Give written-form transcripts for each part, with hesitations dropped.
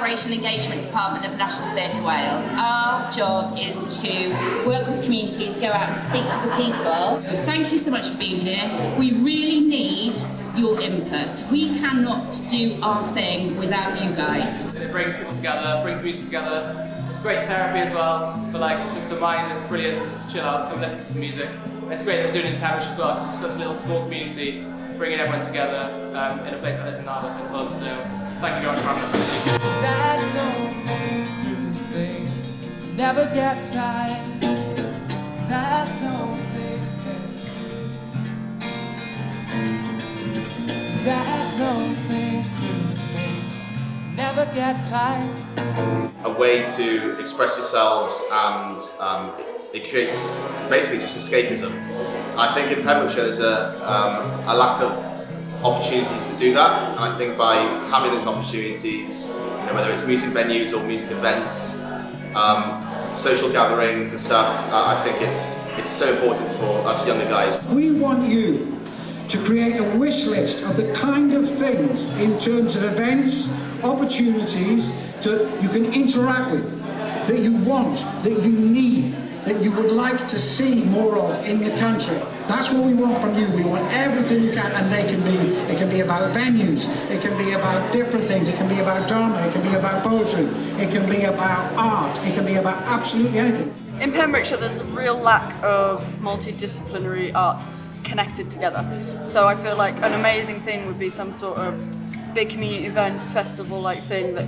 Collaboration Engagement Department of National Theatre Wales. Our job is to work with communities, go out and speak to the people. Thank you so much for being here. We really need your input. We cannot do our thing without you guys. It brings people together, brings music together. It's great therapy as well, for like just the mind is brilliant to just chill out, come listen to the music. And it's great that they're doing it in Pembrokeshire as well, because it's such a little small community, bringing everyone together in a place like this in Narberth and Club. So thank you guys for having us. I don't think through things, never get tired. I don't think this. I don't think through things, never get tired. A way to express yourselves, and it creates basically just escapism. I think in Pembrokeshire there's a lack of opportunities to do that, and I think by having those opportunities, whether it's music venues or music events, social gatherings and stuff, I think it's so important for us younger guys. We want you to create a wish list of the kind of things in terms of events, opportunities that you can interact with, that you want, that you need, that you would like to see more of in the country. That's what we want from you. We want everything you can, and it can be about venues, it can be about different things, it can be about drama, it can be about poetry, it can be about art, it can be about absolutely anything. In Pembrokeshire there's a real lack of multidisciplinary arts connected together. So I feel like an amazing thing would be some sort of big community event, festival-like thing that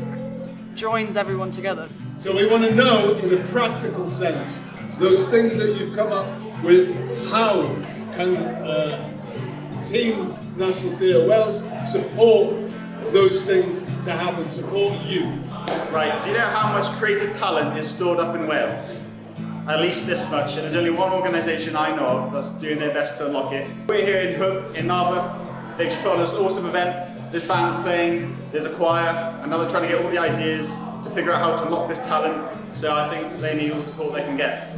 joins everyone together. So we want to know, in a practical sense, those things that you've come up with. How can Team National Theatre Wales support those things to happen, support you? Right, do you know how much creative talent is stored up in Wales? At least this much, and there's only one organisation I know of that's doing their best to unlock it. We're here in Hwb in Narberth. They've just put on this awesome event. There's bands playing, there's a choir, and now they're trying to get all the ideas to figure out how to unlock this talent. So I think they need all the support they can get.